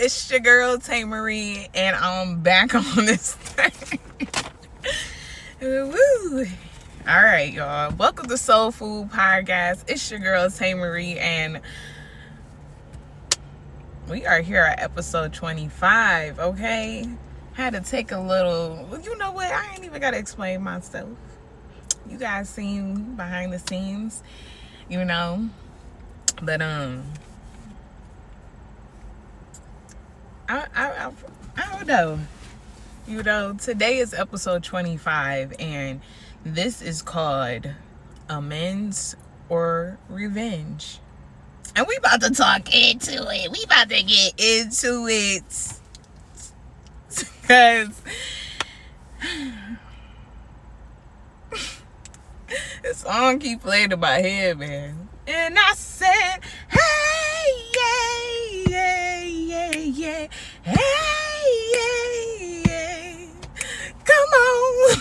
It's your girl Tae Marie, and I'm back on this thing. Woo! All right, y'all. Welcome to Soul Food Podcast. It's your girl Tae Marie, and we are here at episode 25. Okay, had to take a little. You know what? I ain't even gotta explain myself. You guys seen behind the scenes, you know. But I don't know. You know, today is episode 25, and this is called Amends or Revenge. And we about to talk into it. We about to get into it. Because this song keep playing in my head, man. And I said, hey, yeah, yeah, yeah, yeah. Hey, yeah, yeah. Come on.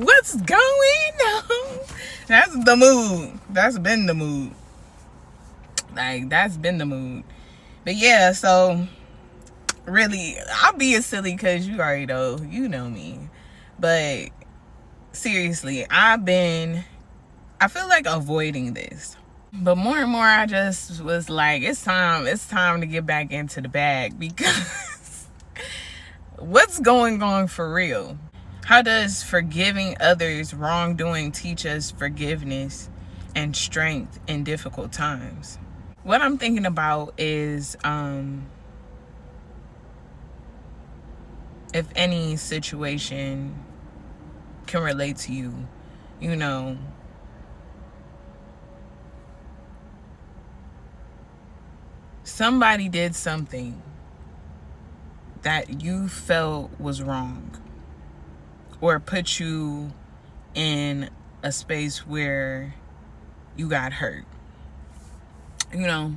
What's going on? That's the mood. That's been the mood. Like, that's been the mood. But yeah, so really, I'll be as silly because you already know. You know me. But seriously, I feel like avoiding this. But more and more, I just was like, it's time to get back into the bag, because what's going on for real? How does forgiving others' wrongdoing teach us forgiveness and strength in difficult times? What I'm thinking about is if any situation can relate to you, you know, somebody did something that you felt was wrong, or put you in a space where you got hurt, you know.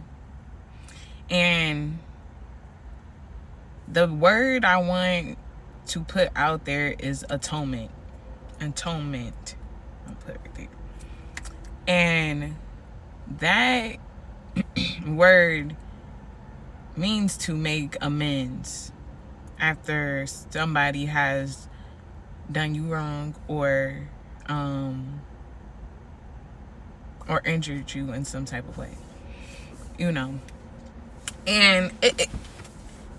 And the word I want to put out there is atonement. I'll put it right there. And that word means to make amends after somebody has done you wrong, or injured you in some type of way, you know. And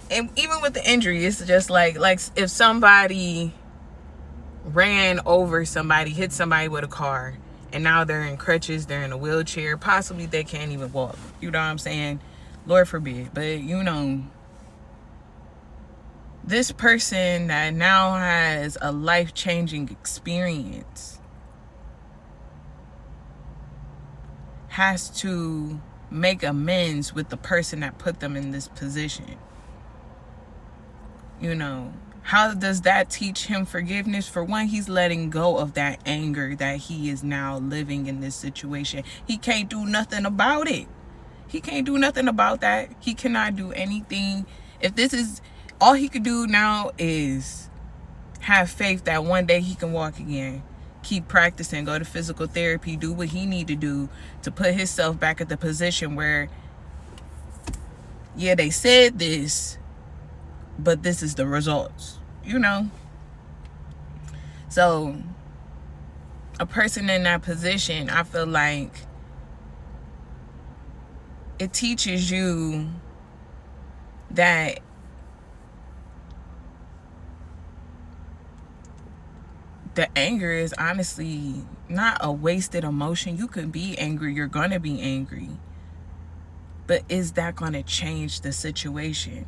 and even with the injury, it's just like if somebody ran over somebody, hit somebody with a car, and now they're in crutches, they're in a wheelchair, possibly they can't even walk, you know what I'm saying? Lord forbid. But you know, this person that now has a life-changing experience has to make amends with the person that put them in this position. You know, how does that teach him forgiveness? For one, he's letting go of that anger that he is now living in this situation. He can't do nothing about it. He can't do nothing about that. He cannot do anything. If this is all he could do now, is have faith that one day he can walk again. Keep practicing, go to physical therapy, do what he need to do to put himself back at the position where, yeah, they said this, but this is the results, you know. So a person in that position, I feel like it teaches you that the anger is honestly not a wasted emotion. You can be angry, you're gonna be angry, but is that gonna change the situation?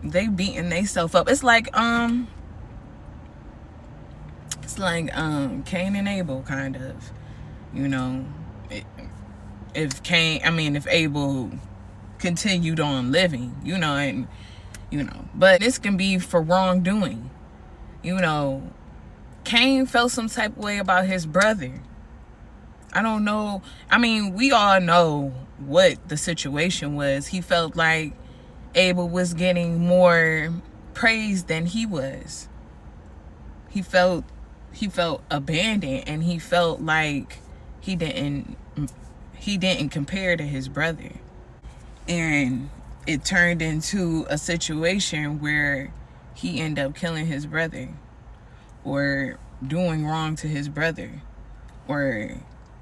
They beating themselves up. It's like Cain and Abel, kind of, you know. If Abel continued on living, you know, and you know, but this can be for wrongdoing. You know, Cain felt some type of way about his brother. I don't know. I mean, we all know what the situation was. He felt like Abel was getting more praise than he was. He felt abandoned, and he felt like he didn't compare to his brother. And it turned into a situation where he ended up killing his brother, or doing wrong to his brother, or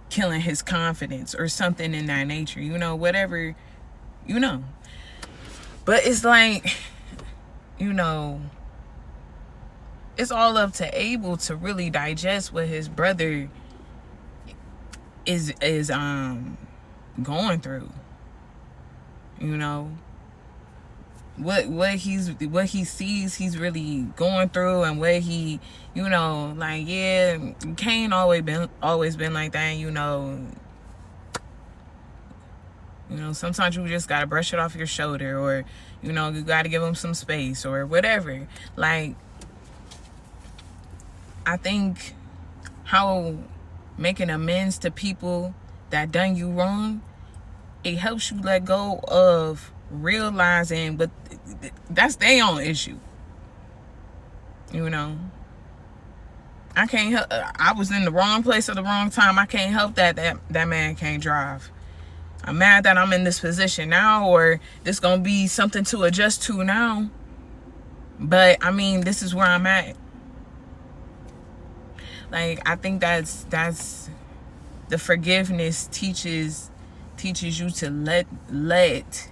killing his confidence, or something in that nature, whatever, But it's like, it's all up to Abel to really digest what his brother is going through. What he sees he's really going through, and what he, like, yeah, Cain always been like that. Sometimes you just gotta brush it off your shoulder, or you gotta give him some space, or whatever. Like, I think how making amends to people that done you wrong, it helps you let go of realizing, but that's their own issue. I can't help. I was in the wrong place at the wrong time. I can't help that man can't drive. I'm mad that I'm in this position now, or this gonna be something to adjust to now. But I mean, this is where I'm at. Like, I think that's the forgiveness teaches you to let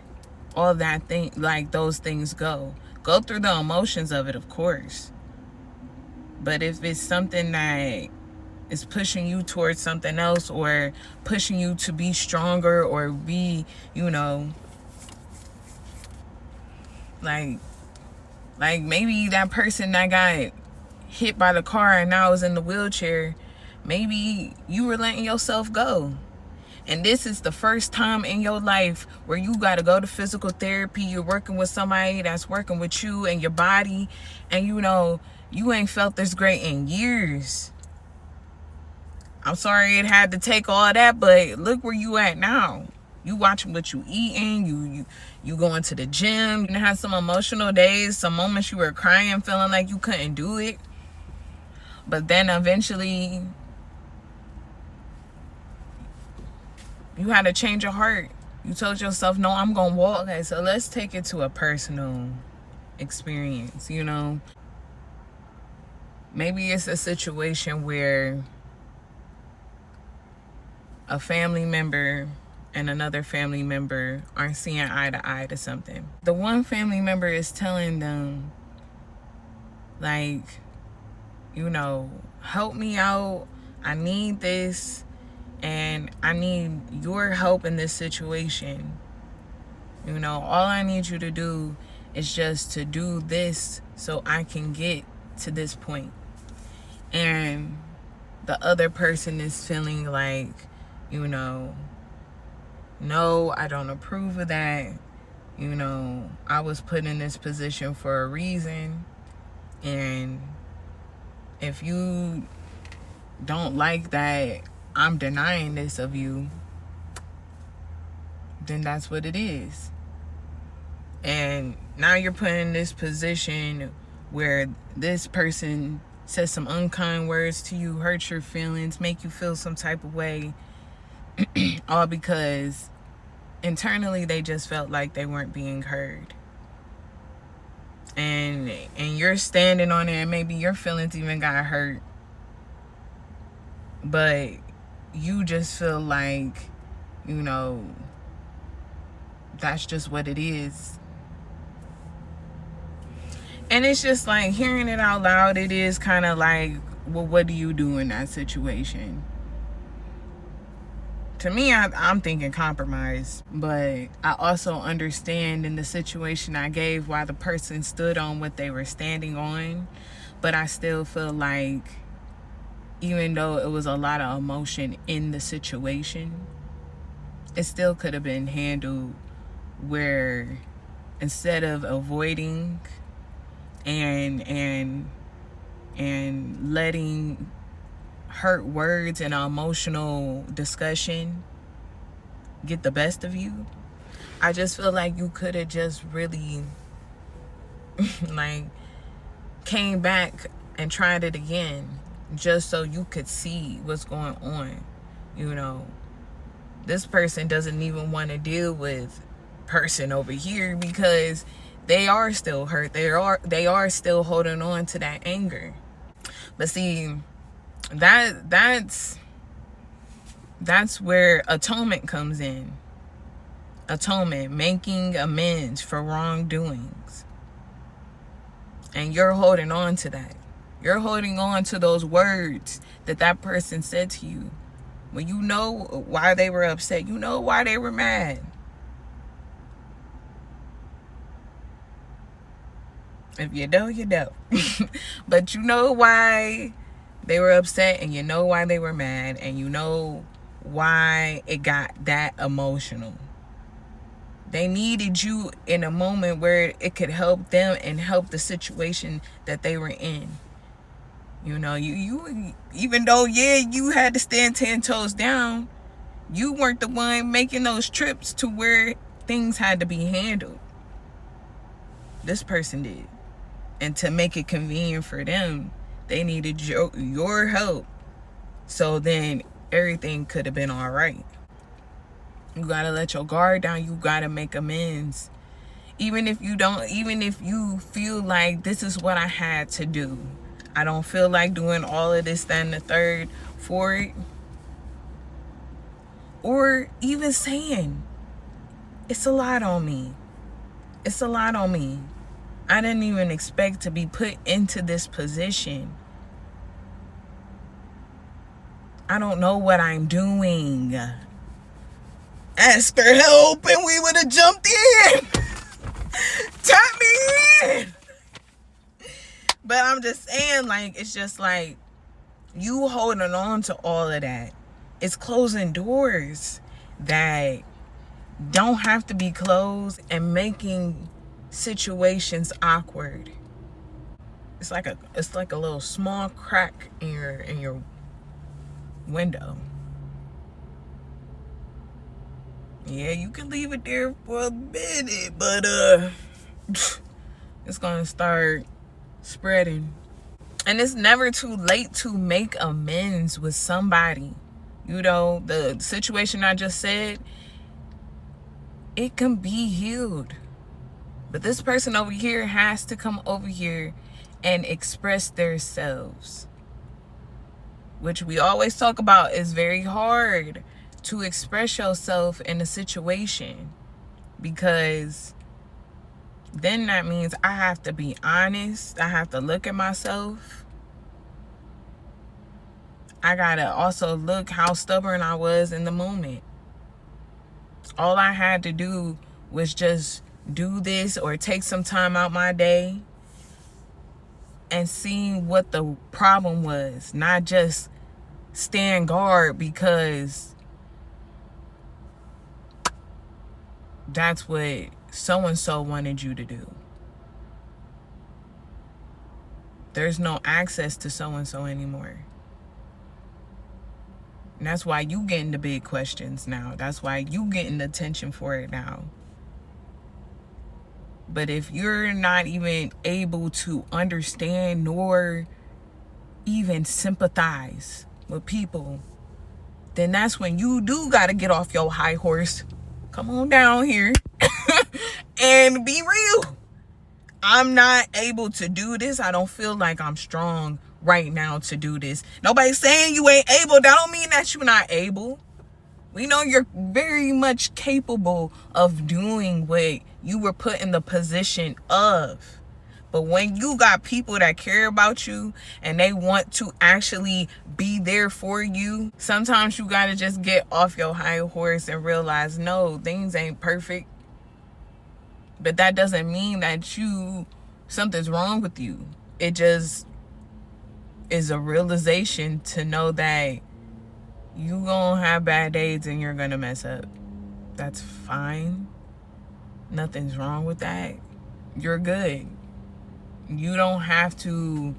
all that thing, like those things go through the emotions of it, of course. But if it's something that is pushing you towards something else, or pushing you to be stronger, or be, like maybe that person that got hit by the car and now is in the wheelchair, maybe you were letting yourself go. And this is the first time in your life where you got to go to physical therapy. You're working with somebody that's working with you and your body. And you ain't felt this great in years. I'm sorry it had to take all that, but look where you at now. You watching what you eating. You going to the gym. You had some emotional days, some moments you were crying, feeling like you couldn't do it. But then eventually, you had to change your heart. You told yourself, no, I'm going to walk. Okay, so let's take it to a personal experience, Maybe it's a situation where a family member and another family member aren't seeing eye to eye to something. The one family member is telling them, like, help me out. I need this. And I need your help in this situation. All I need you to do is just to do this so I can get to this point. And the other person is feeling like, no, I don't approve of that. I was put in this position for a reason. And if you don't like that I'm denying this of you, then that's what it is. And now you're put in this position where this person says some unkind words to you, hurt your feelings, make you feel some type of way, all because internally they just felt like they weren't being heard. And you're standing on it, and maybe your feelings even got hurt, but you just feel like, that's just what it is. And it's just like, hearing it out loud, it is kind of like, well, what do you do in that situation? To me, I'm thinking compromise. But I also understand in the situation I gave why the person stood on what they were standing on. But I still feel like, even though it was a lot of emotion in the situation, it still could have been handled where, instead of avoiding and letting hurt words and emotional discussion get the best of you, I just feel like you could have just really like came back and tried it again, just so you could see what's going on. You know, this person doesn't even want to deal with person over here because they are still hurt. They are still holding on to that anger. But see, that's where atonement comes in. Atonement, making amends for wrongdoings. And you're holding on to that. You're holding on to those words that person said to you. When you know why they were upset, you know why they were mad. If you know, you know. But you know why they were upset, and you know why they were mad, and you know why it got that emotional. They needed you in a moment where it could help them and help the situation that they were in. You know, you even though, you had to stand 10 toes down, you weren't the one making those trips to where things had to be handled. This person did. And to make it convenient for them, they needed your help. So then everything could have been all right. You got to let your guard down. You got to make amends. Even if you feel like this is what I had to do. I don't feel like doing all of this, that, and the third for it. Or even saying, it's a lot on me. It's a lot on me. I didn't even expect to be put into this position. I don't know what I'm doing. Ask for help and we would have jumped in. Tap me in. But I'm just saying, like, it's just like you holding on to all of that. It's closing doors that don't have to be closed and making situations awkward. It's like a little small crack in your window. Yeah, you can leave it there for a minute, but it's gonna start spreading. And it's never too late to make amends with somebody. You know, the situation I just said, it can be healed. But this person over here has to come over here and express themselves. Which we always talk about is very hard to express yourself in a situation. Because then that means I have to be honest. I have to look at myself. I gotta also look how stubborn I was in the moment. All I had to do was just do this or take some time out my day and seeing what the problem was. Not just stand guard because that's what so-and-so wanted you to do. There's no access to so-and-so anymore. And that's why you getting the big questions now. That's why you getting the attention for it now. But if you're not even able to understand nor even sympathize with people, then that's when you do got to get off your high horse. Come on down here and be real. I'm not able to do this. I don't feel like I'm strong right now to do this. Nobody's saying you ain't able. That don't mean that you're not able. We know you're very much capable of doing what you were put in the position of. But when you got people that care about you and they want to actually be there for you, sometimes you got to just get off your high horse and realize, no, things ain't perfect. But that doesn't mean that something's wrong with you. It just is a realization to know that you gonna have bad days and you're gonna mess up. That's fine. Nothing's wrong with that. You're good. You don't have to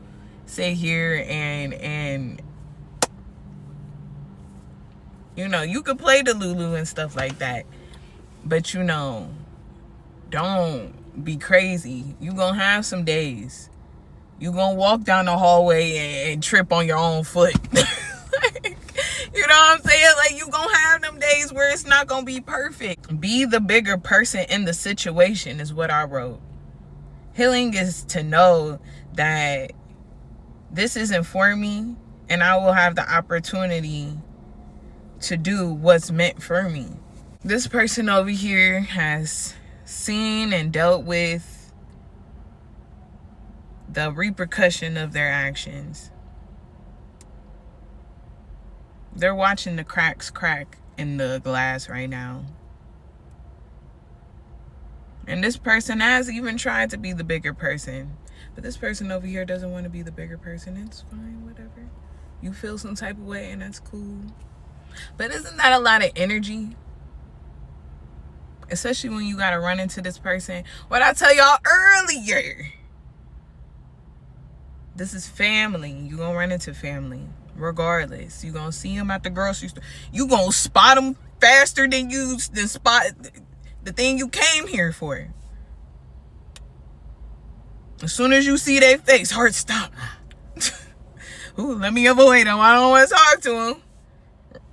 sit here and you know, you could play the Lulu and stuff like that. But you know, don't be crazy. You gonna have some days. You gonna walk down the hallway and trip on your own foot. You know what I'm saying? Like, you gonna have them days where it's not gonna be perfect. Be the bigger person in the situation is what I wrote. Healing is to know that this isn't for me, and I will have the opportunity to do what's meant for me. This person over here has seen and dealt with the repercussion of their actions. They're watching the cracks crack in the glass right now. And this person has even tried to be the bigger person. But this person over here doesn't want to be the bigger person. It's fine, whatever. You feel some type of way and that's cool. But isn't that a lot of energy? Especially when you got to run into this person. What I tell y'all earlier. This is family. You gonna run into family. Regardless. You gonna see them at the grocery store. You gonna spot them faster than spot the thing you came here for. As soon as you see their face, heart stop. Ooh, let me avoid them. I don't want to talk to them.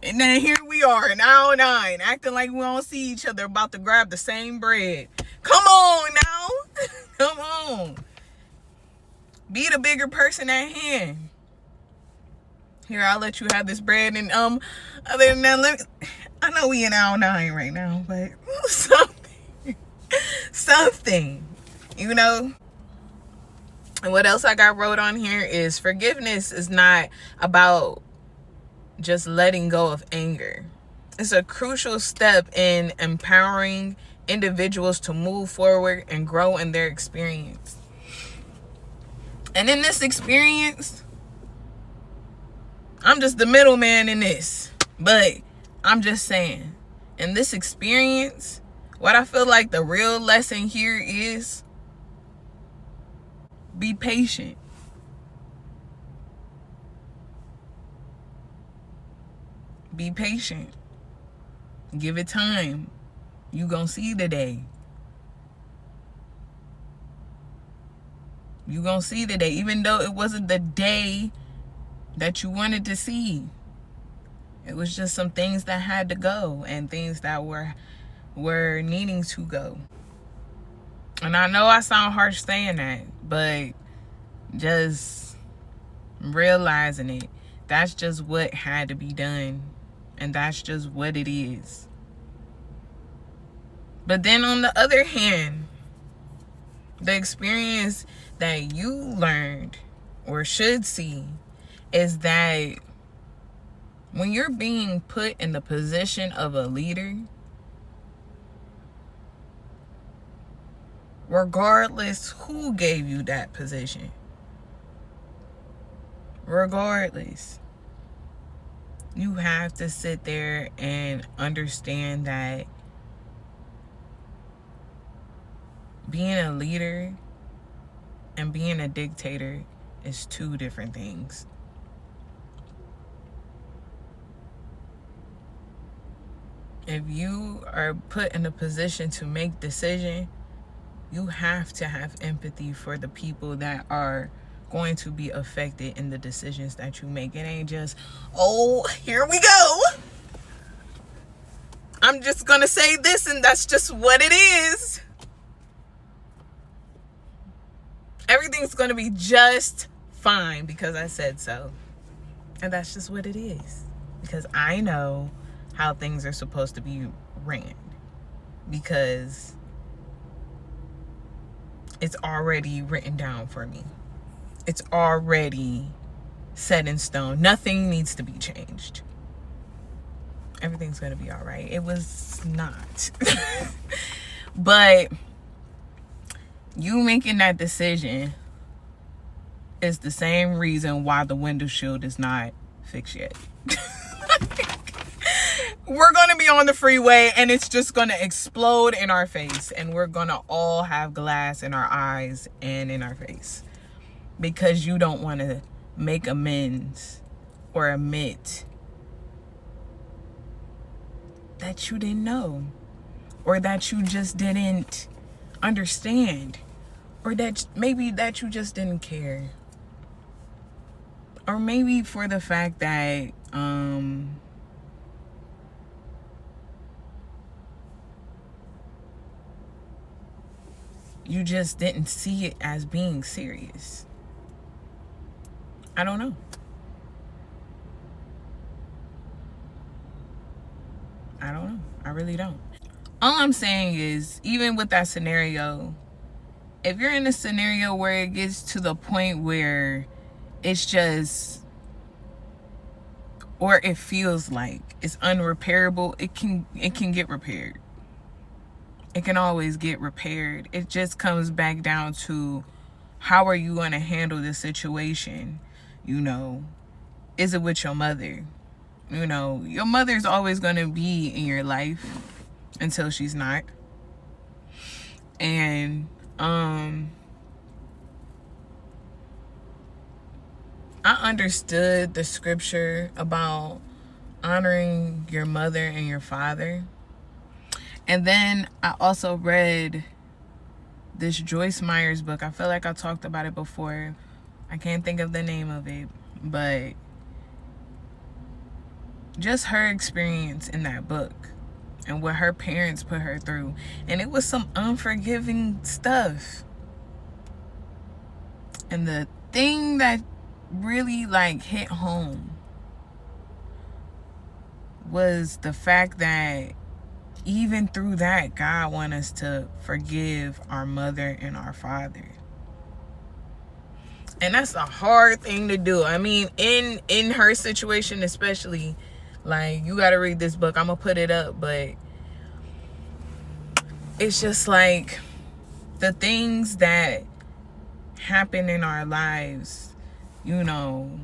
And then here we are, an hour 9, acting like we don't see each other, about to grab the same bread. Come on now. Come on. Be the bigger person at hand. Here, I'll let you have this bread. And other than that, I know we in hour 9 right now, but something, you know. And what else I got wrote on here is forgiveness is not about just letting go of anger. It's a crucial step in empowering individuals to move forward and grow in their experience. And in this experience, I'm just the middleman in this. But I'm just saying, in this experience, what I feel like the real lesson here is be patient. Be patient. Give it time. You gonna see the day. You gonna see the day. Even though it wasn't the day that you wanted to see. It was just some things that had to go. And things that were needing to go. And I know I sound harsh saying that. But just realizing it. That's just what had to be done. And that's just what it is. But then on the other hand, the experience that you learned or should see is that when you're being put in the position of a leader, regardless who gave you that position, regardless, you have to sit there and understand that being a leader and being a dictator is 2 different things. If you are put in a position to make decisions, you have to have empathy for the people that are going to be affected in the decisions that you make. It ain't just, oh, here we go. I'm just gonna say this and that's just what it is. Everything's gonna be just fine because I said so. And that's just what it is. Because I know how things are supposed to be ran. Because it's already written down for me. It's already set in stone. Nothing needs to be changed. Everything's going to be all right. It was not. But you making that decision is the same reason why the window shield is not fixed yet. We're going to be on the freeway and it's just going to explode in our face. And we're going to all have glass in our eyes and in our face. Because you don't want to make amends or admit that you didn't know. Or that you just didn't understand. Or that maybe that you just didn't care. Or maybe for the fact that you just didn't see it as being serious. I don't know. I don't know. I really don't. All I'm saying is, even with that scenario, if you're in a scenario where it gets to the point where it's just, or it feels like it's unrepairable, it can get repaired. It can always get repaired. It just comes back down to, how are you going to handle the situation? You know, is it with your mother? You know, your mother's always going to be in your life until she's not. And I understood the scripture about honoring your mother and your father. And then I also read this Joyce Meyer's book. I feel like I talked about it before. I can't think of the name of it, but just her experience in that book and what her parents put her through. And it was some unforgiving stuff. And the thing that really like hit home was the fact that even through that, God wants us to forgive our mother and our father. And that's a hard thing to do. I mean, in her situation especially, like, you got to read this book. I'm going to put it up, but it's just like the things that happen in our lives, you know,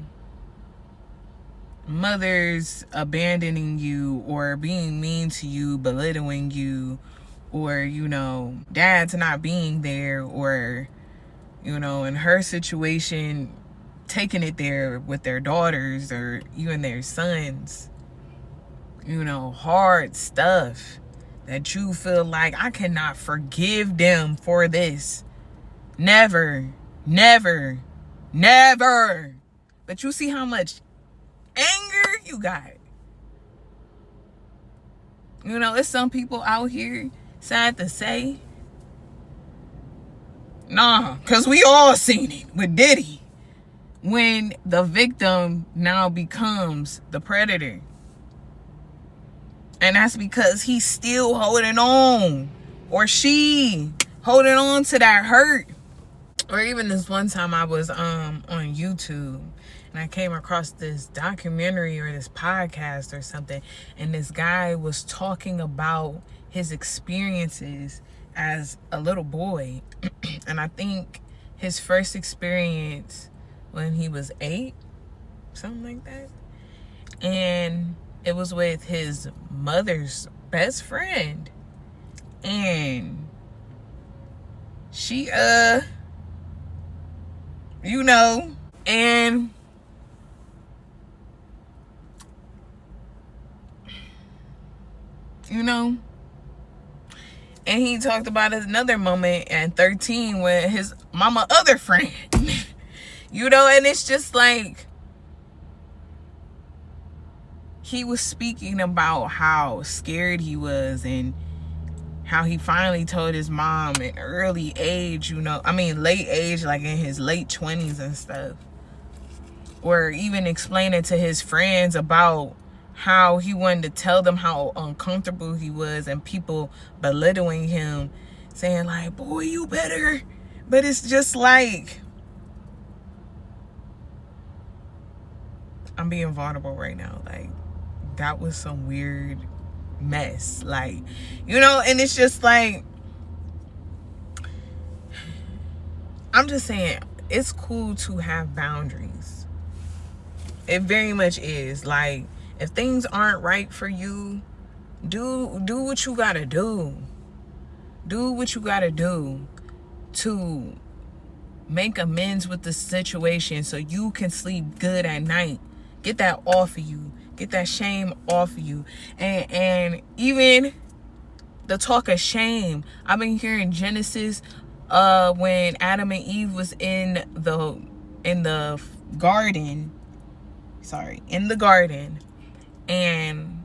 mothers abandoning you or being mean to you, belittling you, or, you know, dads not being there, or, you know, in her situation, taking it there with their daughters or even their sons. You know, hard stuff that you feel like, I cannot forgive them for this. Never, never, never. But you see how much anger you got. You know, it's some people out here, sad to say, because we all seen it with Diddy, when the victim now becomes the predator. And that's because he's still holding on, or she holding on to that hurt. Or even this one time I was on YouTube, and I came across this documentary or this podcast or something, and this guy was talking about his experiences as a little boy. And I think his first experience when he was 8, something like that. And it was with his mother's best friend. And she, you know, and you know, and he talked about another moment at 13 with his mama other friend. You know, and it's just like, he was speaking about how scared he was and how he finally told his mom at early age, you know, I mean late age, like in his late 20s and stuff. Or even explaining to his friends about how he wanted to tell them how uncomfortable he was, and people belittling him, saying like, boy, you better. But it's just like, I'm being vulnerable right now. Like, that was some weird mess. Like, you know, and it's just like, I'm just saying, it's cool to have boundaries. It very much is. Like, if things aren't right for you, do what you gotta do. Do what you gotta do to make amends with the situation so you can sleep good at night. Get that off of you. Get that shame off of you. And even the talk of shame, I've been hearing Genesis, when Adam and Eve was in the garden. And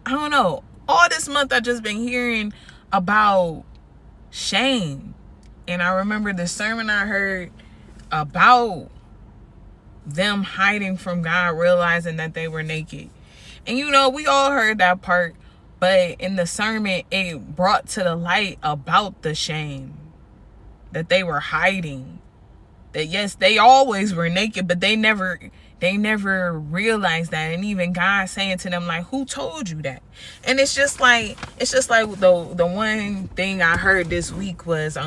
I don't know, all this month I've just been hearing about shame. And I remember the sermon I heard about them hiding from God, realizing that they were naked. And you know, we all heard that part, but in the sermon, it brought to the light about the shame that they were hiding. That yes, they always were naked, but they never realized that. And even God saying to them, like, who told you that? And it's just like the one thing I heard this week was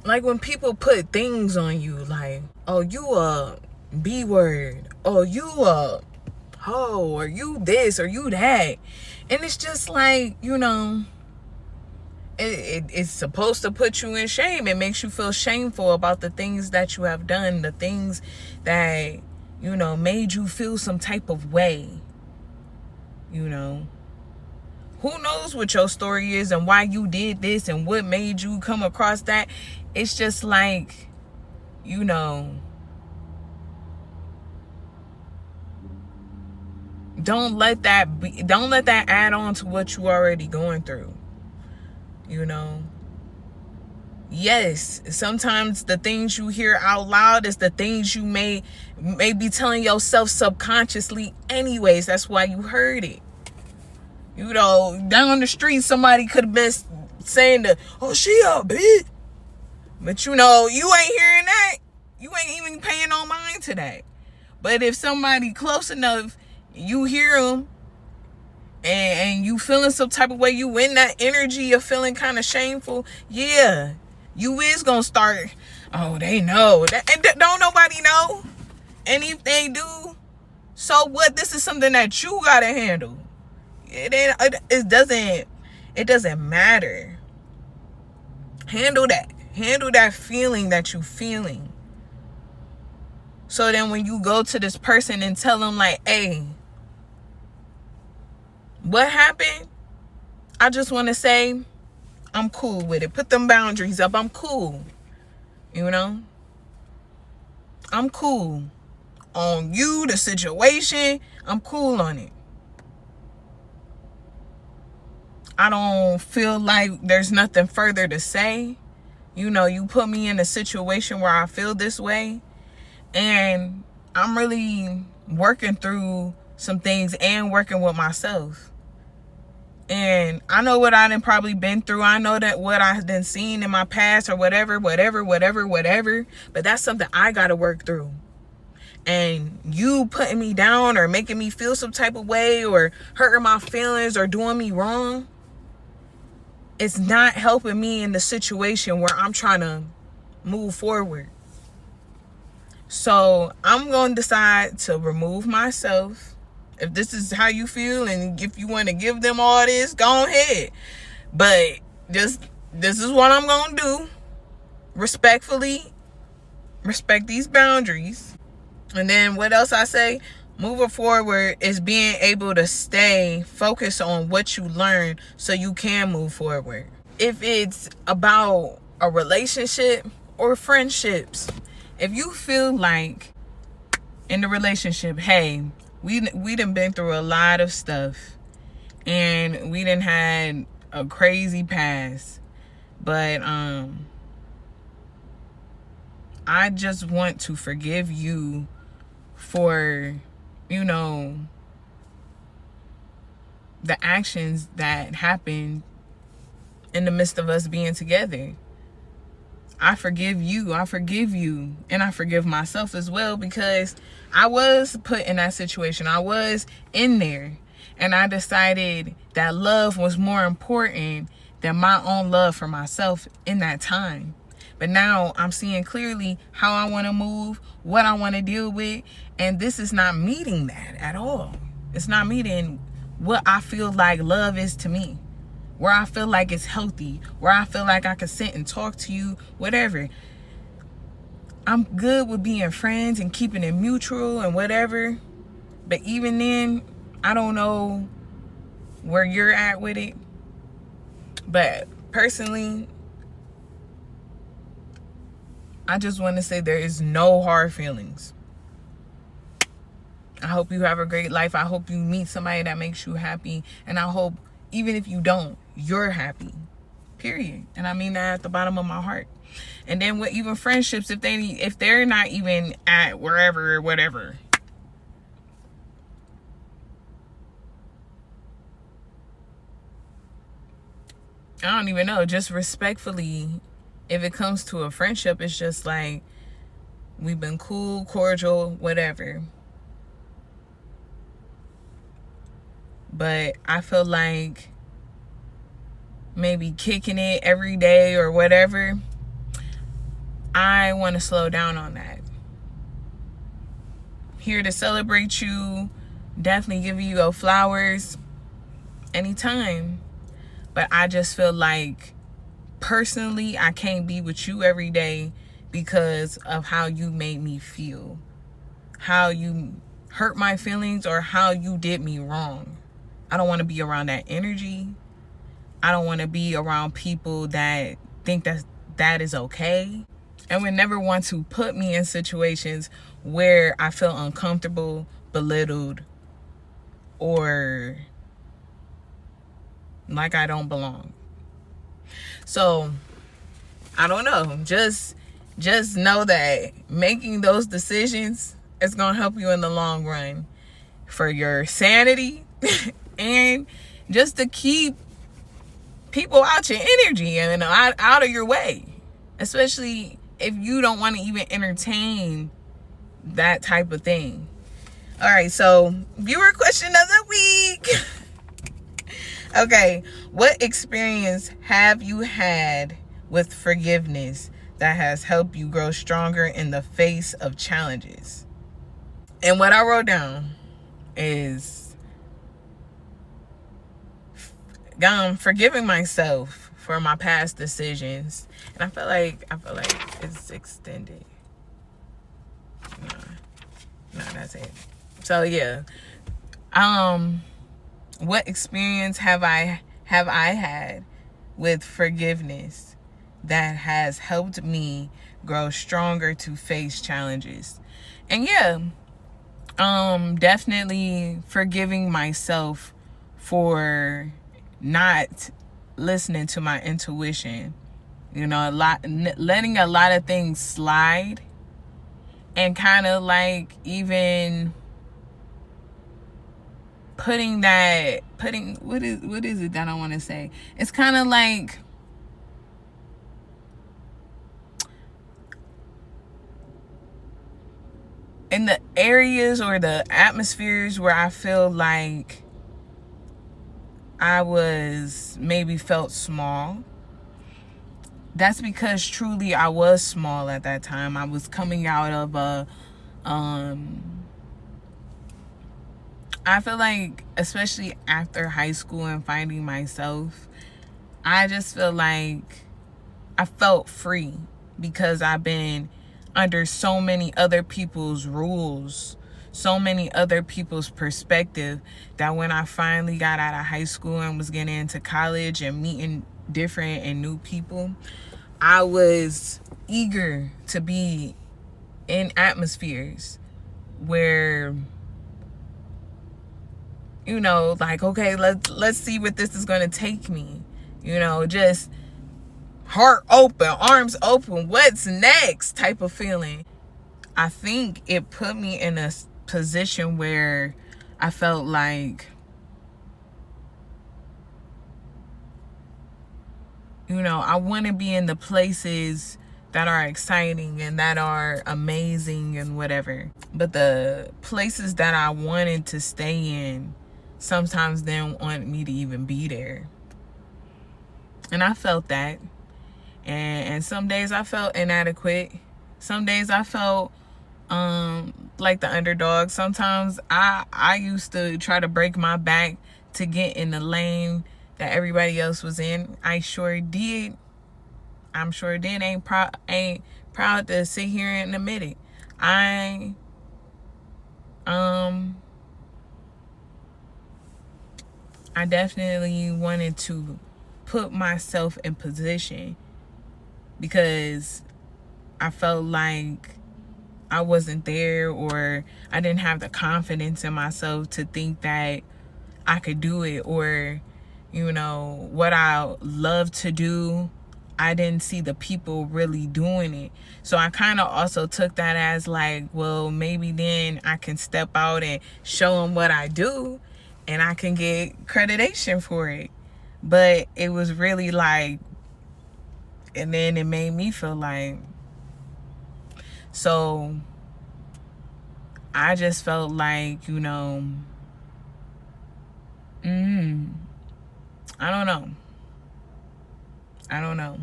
like when people put things on you, like, oh, you a B word, oh, you a hoe, or you this, or you that. And it's just like, you know, it's supposed to put you in shame. It makes you feel shameful about the things that you have done, the things that, you know, made you feel some type of way. You know, who knows what your story is and why you did this and what made you come across that. It's just like, you know, don't let that add on to what you already going through. You know, yes, sometimes the things you hear out loud is the things you may be telling yourself subconsciously anyways. That's why you heard it. You know, down the street, somebody could have been saying that, oh, she a bitch. But you know, you ain't hearing that. You ain't even paying no mind to that. But if somebody close enough, you hear them, and you feeling some type of way, you in that energy of feeling kind of shameful, yeah, you is gonna start, oh, they know that, and don't nobody know. And if they do, so what? This is something that you gotta handle. It doesn't matter. Handle that feeling that you feeling. So then when you go to this person and tell them, like, hey, what happened? I just want to say I'm cool with it. Put them boundaries up. I'm cool. You know? I'm cool. On you, the situation, I'm cool on it. I don't feel like there's nothing further to say. You know, you put me in a situation where I feel this way. And I'm really working through some things and working with myself. And I know what I done probably been through. I know that what I've been seen in my past or whatever. But that's something I got to work through. And you putting me down or making me feel some type of way or hurting my feelings or doing me wrong, it's not helping me in the situation where I'm trying to move forward. So I'm going to decide to remove myself. If this is how you feel and if you want to give them all this, go ahead. But this is what I'm going to do. Respectfully, respect these boundaries. And then what else I say? Moving forward is being able to stay focused on what you learn so you can move forward. If it's about a relationship or friendships, if you feel like in the relationship, hey, we done been through a lot of stuff and we done had a crazy past, but I just want to forgive you for, you know, the actions that happened in the midst of us being together. I forgive you, and I forgive myself as well, because I was put in that situation. I was in there, and I decided that love was more important than my own love for myself in that time. But now I'm seeing clearly how I want to move, what I want to deal with, and this is not meeting that at all. It's not meeting what I feel like love is to me, where I feel like it's healthy, where I feel like I can sit and talk to you, whatever. I'm good with being friends and keeping it mutual and whatever. But even then, I don't know where you're at with it. But personally, I just want to say there is no hard feelings. I hope you have a great life. I hope you meet somebody that makes you happy. And I hope even if you don't, you're happy, period. And I mean that at the bottom of my heart. And then with even friendships, if they're not even at wherever or whatever, I don't even know, just respectfully, if it comes to a friendship, it's just like, we've been cool, cordial, whatever. But I feel like maybe kicking it every day or whatever, I want to slow down on that. Here to celebrate you, definitely give you your flowers anytime. But I just feel like, personally, I can't be with you every day because of how you made me feel, how you hurt my feelings, or how you did me wrong. I don't want to be around that energy. I don't want to be around people that think that is okay, and would never want to put me in situations where I feel uncomfortable, belittled, or like I don't belong. So I don't know. Just know that making those decisions is gonna help you in the long run for your sanity and just to keep people out your energy and out of your way, especially if you don't want to even entertain that type of thing. All right, so viewer question of the week. Okay, what experience have you had with forgiveness that has helped you grow stronger in the face of challenges? And what I wrote down is forgiving myself for my past decisions. And I feel like it's extended. No, that's it. So yeah. What experience have I had with forgiveness that has helped me grow stronger to face challenges? And yeah, definitely forgiving myself for not listening to my intuition. Letting a lot of things slide, and kind of like even putting what is it that I want to say? It's kind of like in the areas or the atmospheres where I feel like I was maybe felt small. That's because truly I was small at that time. I was coming out of I feel like, especially after high school and finding myself, I just feel like I felt free because I've been under so many other people's rules, so many other people's perspective, that when I finally got out of high school and was getting into college and meeting different and new people, I was eager to be in atmospheres where, like, okay, let's see what this is going to take me. Just heart open, arms open, what's next type of feeling. I think it put me in a position where I felt like, I want to be in the places that are exciting and that are amazing and whatever. But the places that I wanted to stay in sometimes didn't want me to even be there. And I felt that. And some days I felt inadequate. Some days I felt like the underdog. Sometimes I used to try to break my back to get in the lane that everybody else was in. I sure did. I'm sure did. Ain't proud to sit here and admit it. I definitely wanted to put myself in position because I felt like I wasn't there, or I didn't have the confidence in myself to think that I could do it, or you know, what I love to do, I didn't see the people really doing it. So I kind of also took that as like, well, maybe then I can step out and show them what I do and I can get accreditation for it. But it was really like, and then it made me feel like, so I just felt like, you know, I don't know.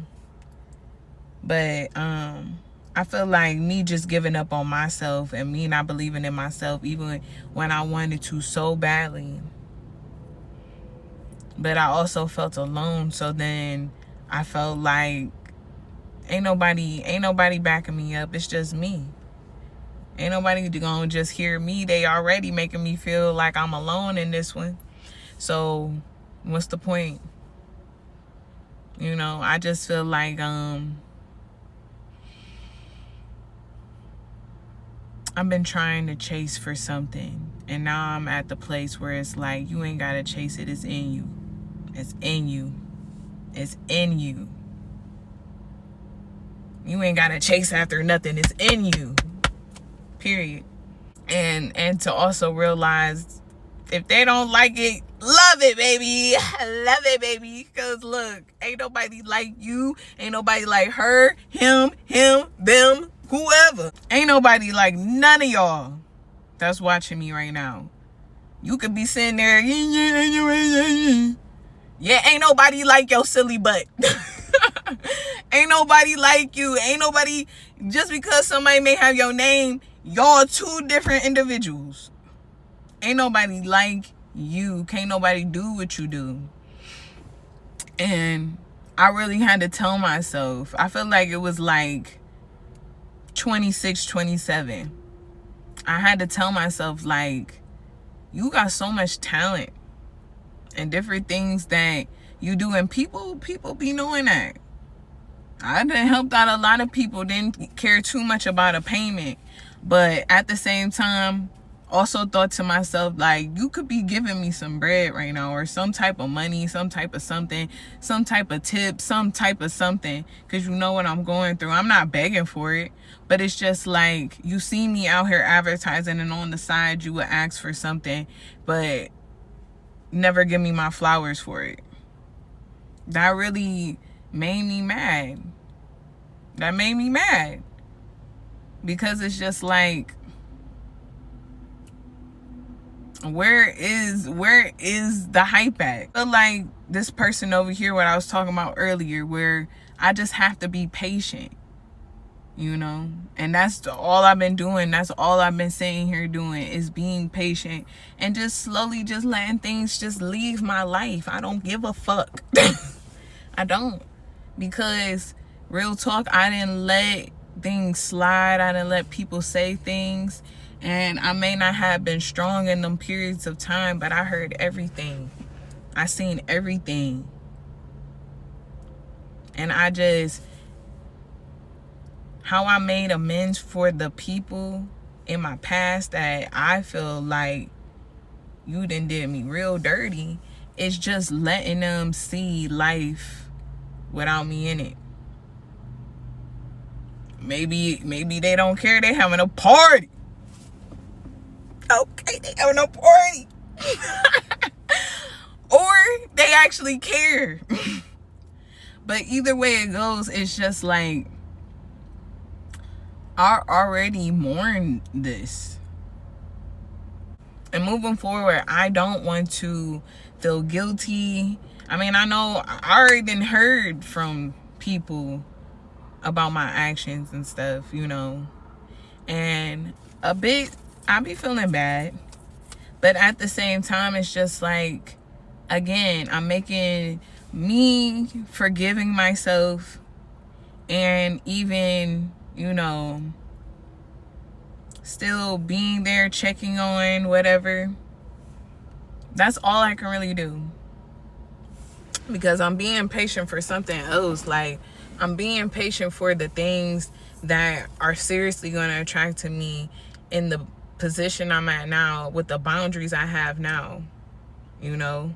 But I feel like me just giving up on myself and me not believing in myself, even when I wanted to so badly. But I also felt alone. So then I felt like ain't nobody backing me up. It's just me. Ain't nobody gonna just hear me. They already making me feel like I'm alone in this one. So what's the point? You know, I just feel like I've been trying to chase for something, and now I'm at the place where it's like, you ain't gotta chase it. It's in you. It's in you. It's in you. You ain't gotta chase after nothing. It's in you. Period. And to also realize, if they don't like it, love it, baby. Love it, baby. Because look, ain't nobody like you. Ain't nobody like her, him, them, whoever. Ain't nobody like none of y'all that's watching me right now. You could be sitting there, yeah, ain't nobody like your silly butt. Ain't nobody like you. Ain't nobody, just because somebody may have your name, y'all two different individuals. Ain't nobody like you. Can't nobody do what you do. And I really had to tell myself, I feel like it was like 26, 27. I had to tell myself, like, you got so much talent and different things that you do, and people be knowing that. I done helped out a lot of people, didn't care too much about a payment, but at the same time also thought to myself, like, you could be giving me some bread right now, or some type of money, some type of something, some type of tip, some type of something, because you know what I'm going through. I'm not begging for it, but it's just like, you see me out here advertising, and on the side you would ask for something, but never give me my flowers for it. That really made me mad. That made me mad. Because it's just like, where is the hype at? I feel like this person over here, what I was talking about earlier, where I just have to be patient, you know? And that's all I've been doing. That's all I've been sitting here doing, is being patient and just slowly just letting things just leave my life. I don't give a fuck. I don't. Because real talk, I didn't let things slide. I didn't let people say things. And I may not have been strong in them periods of time, but I heard everything. I seen everything. And I just, how I made amends for the people in my past that I feel like you done did me real dirty, is just letting them see life without me in it. Maybe they don't care. They having a party. Okay, they having a party. Or they actually care. But either way it goes, it's just like, I already mourned this. And moving forward, I don't want to feel guilty. I mean, I know I already done heard from people about my actions and stuff, you know. And a bit, I be feeling bad. But at the same time, it's just like, again, I'm making me forgiving myself, and even, you know, still being there, checking on whatever. That's all I can really do. Because I'm being patient for something else. Like, I'm being patient for the things that are seriously going to attract to me in the position I'm at now, with the boundaries I have now, you know.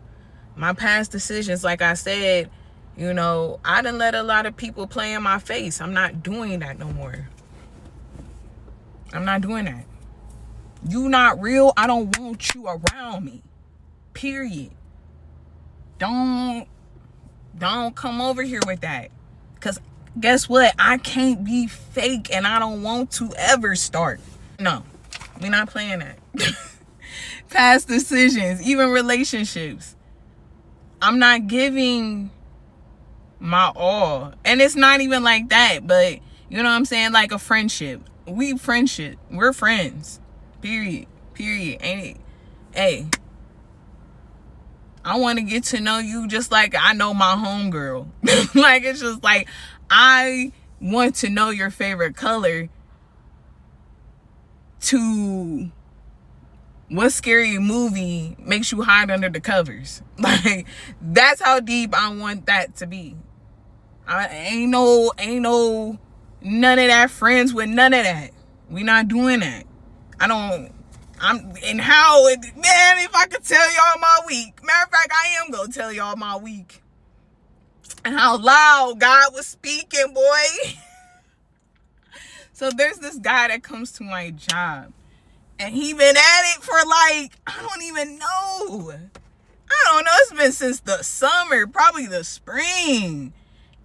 My past decisions, like I said, you know, I done let a lot of people play in my face. I'm not doing that no more. I'm not doing that. You not real, I don't want you around me. Period. Don't come over here with that. Because guess what? I can't be fake, and I don't want to ever start. No, we're not playing that. Past decisions, even relationships. I'm not giving my all. And it's not even like that, but you know what I'm saying? Like a friendship. We're friends. Period. Ain't it? Hey, I want to get to know you just like I know my homegirl. Like, it's just like, I want to know your favorite color to what scary movie makes you hide under the covers. Like, that's how deep I want that to be. I ain't no none of that friends with none of that. We not doing that. Man, if I could tell y'all my week. Matter of fact, I am gonna tell y'all my week. And how loud God was speaking, boy. So there's this guy that comes to my job. And he been at it for like, I don't even know. It's been since the summer, probably the spring.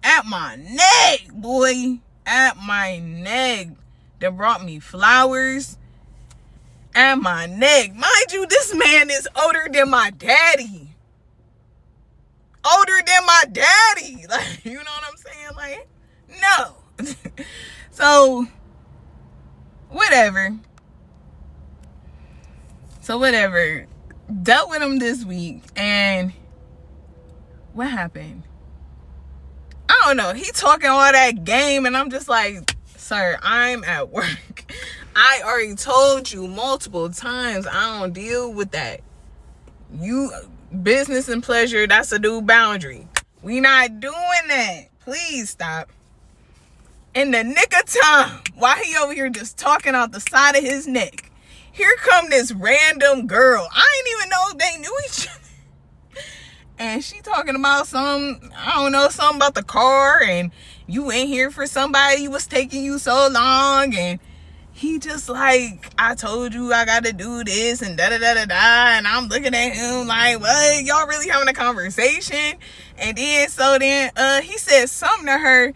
At my neck, boy. At my neck. They brought me flowers. At my neck. Mind you, this man is older than my daddy. Older than my daddy. Like, you know what I'm saying? Like, no. So, whatever. Dealt with him this week. And what happened? I don't know. He talking all that game. And I'm just like, sir, I'm at work. I already told you multiple times I don't deal with that. Business and pleasure, that's a new boundary. We not doing that. Please stop. In the nick of time, while he over here just talking out the side of his neck, here come this random girl. I didn't even know they knew each other. And she talking about something about the car, and you ain't here for somebody, was taking you so long, and he just like, I told you I gotta do this and da-da-da-da-da, and I'm looking at him like, what? Y'all really having a conversation? And then, he said something to her,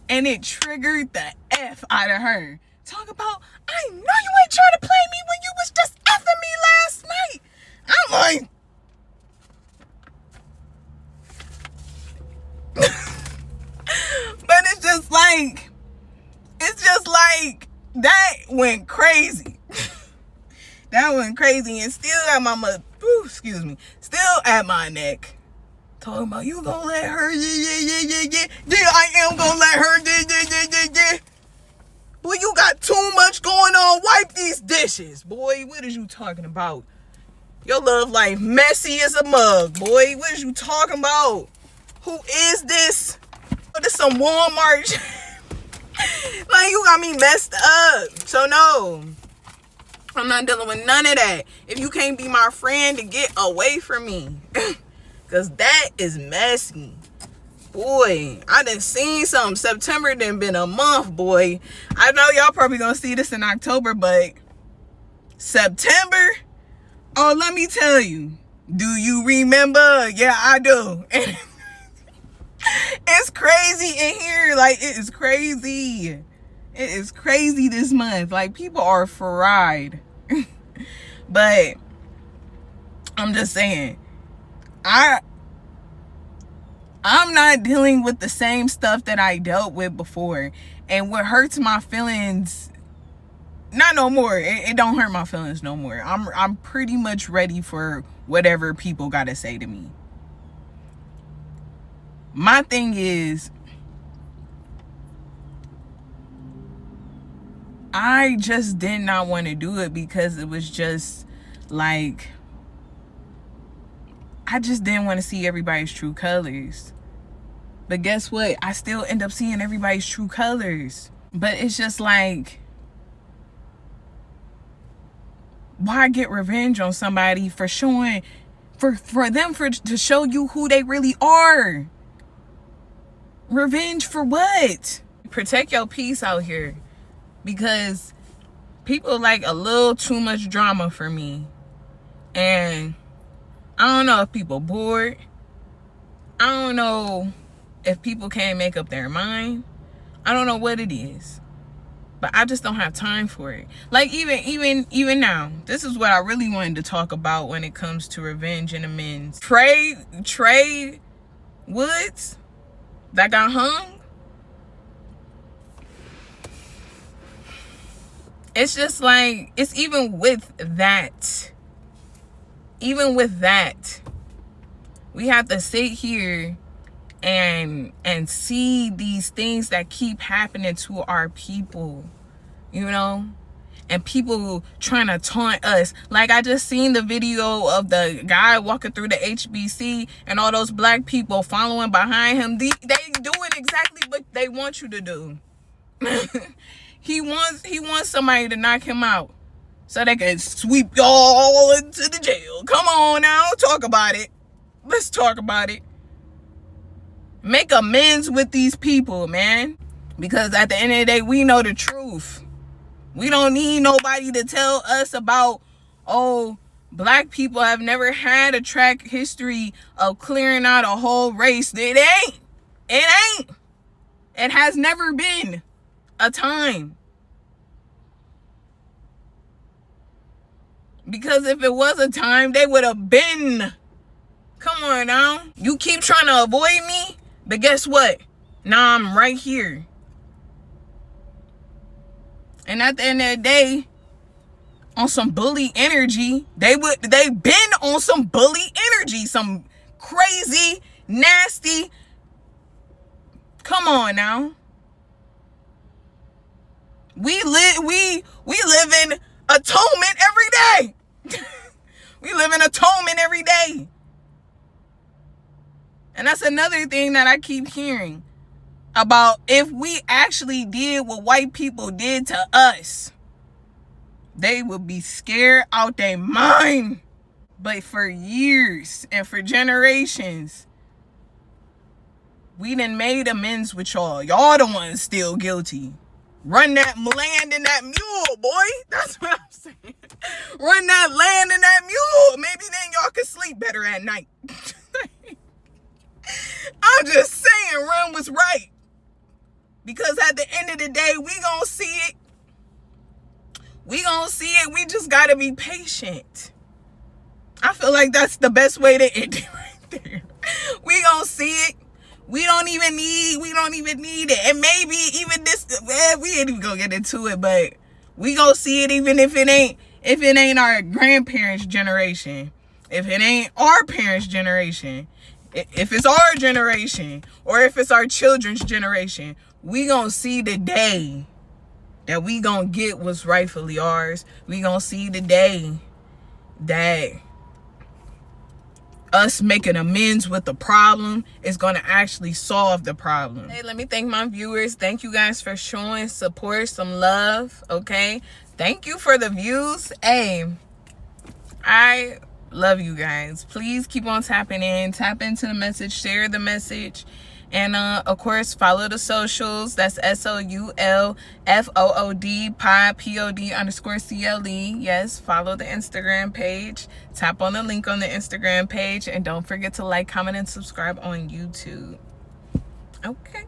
and it triggered the F out of her. Talk about, I know you ain't trying to play me when you was just effing me last night. I'm like, but it's just like, that went crazy. That went crazy, and still at still at my neck. Talking about, you gonna let her, yeah, I am gonna let her, yeah. Boy, you got too much going on. Wipe these dishes. Boy, what is you talking about? Your love life messy as a mug, boy. What is you talking about? Who is this? Oh, this some Walmart. Like, you got me messed up. So, no. I'm not dealing with none of that. If you can't be my friend, to get away from me. Because that is messy. Boy, I done seen something. September done been a month, boy. I know y'all probably gonna see this in October, but September? Oh, let me tell you. Do you remember? Yeah, I do. And it's crazy in here. Like, it is crazy. It is crazy this month. Like, people are fried. But I'm just saying, I'm not dealing with the same stuff that I dealt with before. And what hurts my feelings, not no more. It don't hurt my feelings no more. I'm pretty much ready for whatever people gotta say to me. My thing is, I just did not want to do it because it was just like, I just didn't want to see everybody's true colors. But guess what? I still end up seeing everybody's true colors. But it's just like, why get revenge on somebody for for them to show you who they really are. Revenge for what? Protect your peace out here, because people like a little too much drama for me. And I don't know if people bored. I don't know if people can't make up their mind. I don't know what it is, but I just don't have time for it. Like even now, this is what I really wanted to talk about when it comes to revenge and amends. Tae Woods that got hung. It's just like, it's even with that, we have to sit here and see these things that keep happening to our people, you know, and people trying to taunt us. Like, I just seen the video of the guy walking through the HBC and all those black people following behind him. They doing exactly what they want you to do. He wants somebody to knock him out so they can sweep y'all into the jail. Come on now, talk about it. Let's talk about it. Make amends with these people, man. Because at the end of the day, we know the truth. We don't need nobody to tell us about, oh, black people have never had a track history of clearing out a whole race. It ain't. It has never been a time. Because if it was a time, they would have been. Come on now. You keep trying to avoid me, but guess what? Now I'm right here. And at the end of the day, on some bully energy, they been on some bully energy, some crazy, nasty. Come on now. We live in atonement every day. We live in atonement every day. And that's another thing that I keep hearing about. If we actually did what white people did to us, they would be scared out their mind. But for years and for generations, we done made amends with y'all. Y'all the ones still guilty. Run that land and that mule, boy. That's what I'm saying. Run that land and that mule. Maybe then y'all can sleep better at night. I'm just saying, run what's right. Because at the end of the day, we gonna see it. We gonna see it. We just gotta be patient. I feel like that's the best way to end it right there. We gonna see it. We don't even need it. And maybe even this, we ain't even gonna get into it, but we gonna see it even if it ain't our grandparents' generation. If it ain't our parents' generation. If it's our generation, or if it's our children's generation, we gonna see the day that we gonna get what's rightfully ours. We gonna see the day that us making amends with the problem is going to actually solve the problem. Hey, let me thank my viewers. Thank you guys for showing support, some love, okay? Thank you for the views. Hey, I love you guys. Please keep on tapping in. Tap into the message. Share the message. And, of course, follow the socials. That's SOULFOOD, pod, POD_CLE. Yes, follow the Instagram page. Tap on the link on the Instagram page. And don't forget to like, comment, and subscribe on YouTube. Okay.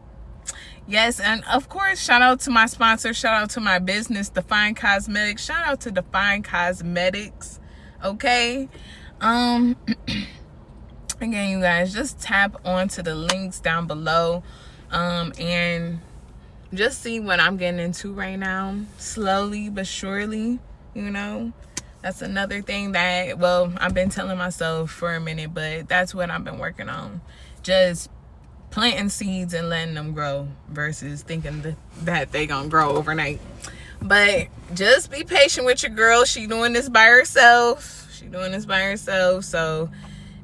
Yes, and, of course, shout out to my sponsor. Shout out to my business, Define Cosmetics. Shout out to Define Cosmetics. Okay. Again, you guys, just tap onto the links down below and just see what I'm getting into right now, slowly but surely. You know, that's another thing that, well, I've been telling myself for a minute, but that's what I've been working on. Just planting seeds and letting them grow versus thinking that they gonna grow overnight. But just be patient with your girl. She doing this by herself. So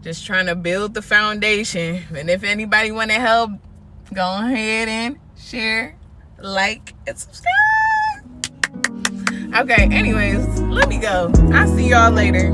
just trying to build the foundation. And if anybody want to help, go ahead and share, like, and subscribe. Okay, anyways, let me go. I'll see y'all later.